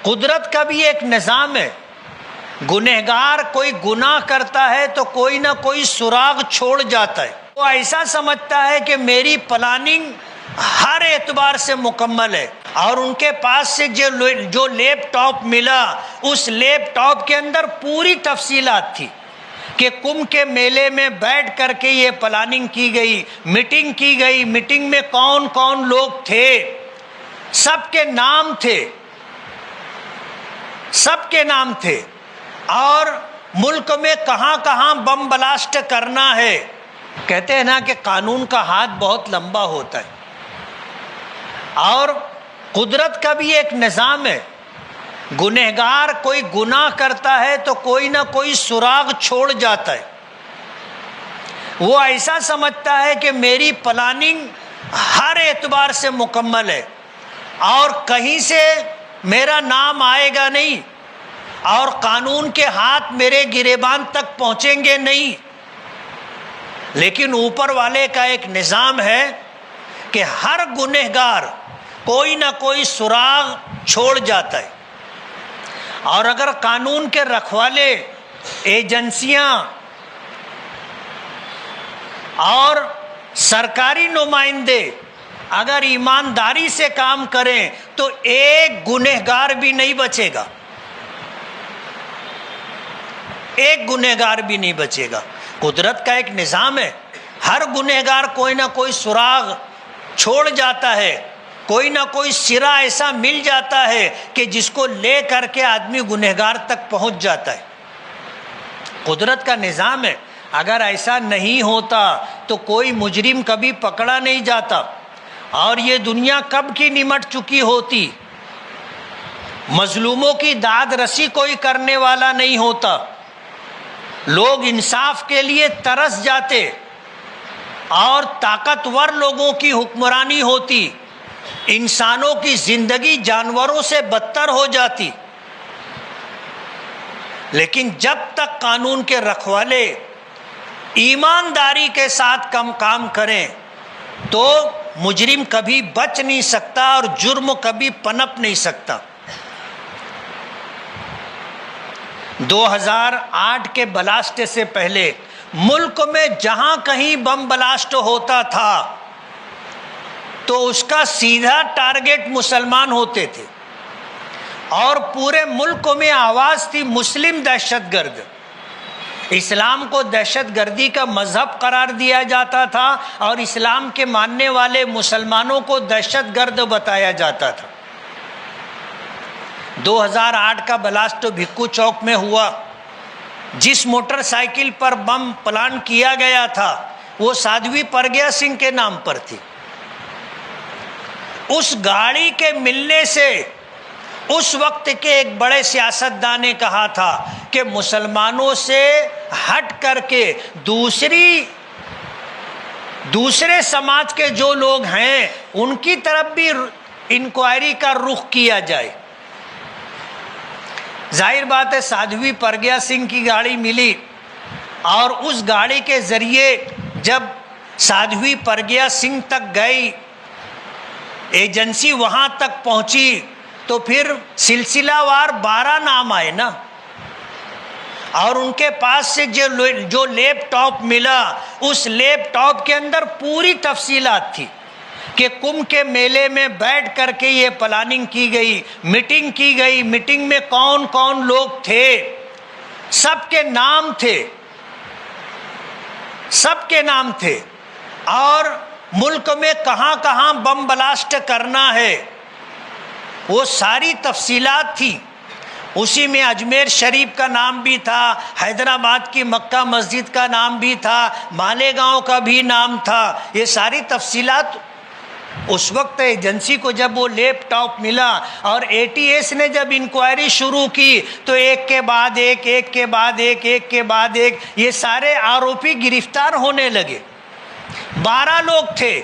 قدرت کا بھی ایک نظام ہے. گنہگار کوئی گناہ کرتا ہے تو کوئی نہ کوئی سراغ چھوڑ جاتا ہے. وہ ایسا سمجھتا ہے کہ میری پلاننگ ہر اعتبار سے مکمل ہے، اور ان کے پاس سے جو لیپ ٹاپ ملا، اس لیپ ٹاپ کے اندر پوری تفصیلات تھی کہ کمبھ کے میلے میں بیٹھ کر کے یہ پلاننگ کی گئی، میٹنگ کی گئی، میٹنگ میں کون کون لوگ تھے، سب کے نام تھے، سب کے نام تھے، اور ملک میں کہاں کہاں بم بلاسٹ کرنا ہے. کہتے ہیں نا کہ قانون کا ہاتھ بہت لمبا ہوتا ہے، اور قدرت کا بھی ایک نظام ہے. گنہگار کوئی گناہ کرتا ہے تو کوئی نہ کوئی سراغ چھوڑ جاتا ہے. وہ ایسا سمجھتا ہے کہ میری پلاننگ ہر اعتبار سے مکمل ہے، اور کہیں سے میرا نام آئے گا نہیں، اور قانون کے ہاتھ میرے گریبان تک پہنچیں گے نہیں. لیکن اوپر والے کا ایک نظام ہے کہ ہر گنہگار کوئی نہ کوئی سراغ چھوڑ جاتا ہے. اور اگر قانون کے رکھوالے، ایجنسیاں اور سرکاری نمائندے اگر ایمانداری سے کام کریں تو ایک گنہگار بھی نہیں بچے گا، ایک گنہگار بھی نہیں بچے گا. قدرت کا ایک نظام ہے، ہر گنہگار کوئی نہ کوئی سراغ چھوڑ جاتا ہے، کوئی نہ کوئی سرا ایسا مل جاتا ہے کہ جس کو لے کر کے آدمی گنہگار تک پہنچ جاتا ہے. قدرت کا نظام ہے. اگر ایسا نہیں ہوتا تو کوئی مجرم کبھی پکڑا نہیں جاتا، اور یہ دنیا کب کی نمٹ چکی ہوتی. مظلوموں کی داد رسی کوئی کرنے والا نہیں ہوتا، لوگ انصاف کے لیے ترس جاتے، اور طاقتور لوگوں کی حکمرانی ہوتی، انسانوں کی زندگی جانوروں سے بدتر ہو جاتی. لیکن جب تک قانون کے رکھوالے ایمانداری کے ساتھ کام کریں تو مجرم کبھی بچ نہیں سکتا، اور جرم کبھی پنپ نہیں سکتا. 2008 کے بلاسٹ سے پہلے ملک میں جہاں کہیں بم بلاسٹ ہوتا تھا تو اس کا سیدھا ٹارگٹ مسلمان ہوتے تھے، اور پورے ملک میں آواز تھی مسلم دہشت گرد. اسلام کو دہشت گردی کا مذہب قرار دیا جاتا تھا، اور اسلام کے ماننے والے مسلمانوں کو دہشت گرد بتایا جاتا تھا. 2008 کا بلاسٹ بھکو چوک میں ہوا. جس موٹر سائیکل پر بم پلان کیا گیا تھا وہ سادھوی پرگیا سنگھ کے نام پر تھی. اس گاڑی کے ملنے سے اس وقت کے ایک بڑے سیاستدان نے کہا تھا کہ مسلمانوں سے ہٹ کر کے دوسرے سماج کے جو لوگ ہیں ان کی طرف بھی انکوائری کا رخ کیا جائے. ظاہر بات ہے سادھوی پرگیا سنگھ کی گاڑی ملی، اور اس گاڑی کے ذریعے جب سادھوی پرگیا سنگھ تک گئی، ایجنسی وہاں تک پہنچی، تو پھر سلسلہ وار 12 نام آئے نا. اور ان کے پاس سے جو لیپ ٹاپ ملا، اس لیپ ٹاپ کے اندر پوری تفصیلات تھی کہ کمبھ کے میلے میں بیٹھ کر کے یہ پلاننگ کی گئی، میٹنگ کی گئی، میٹنگ میں کون کون لوگ تھے، سب کے نام تھے، سب کے نام تھے، اور ملک میں کہاں کہاں بم بلاسٹ کرنا ہے وہ ساری تفصیلات تھی. اسی میں اجمیر شریف کا نام بھی تھا، حیدرآباد کی مکہ مسجد کا نام بھی تھا، مالیگاؤں کا بھی نام تھا. یہ ساری تفصیلات اس وقت ایجنسی کو جب وہ لیپ ٹاپ ملا اور اے ٹی ایس نے جب انکوائری شروع کی تو ایک کے بعد ایک، ایک کے بعد ایک، ایک کے بعد ایک یہ سارے آروپی گرفتار ہونے لگے. 12 لوگ تھے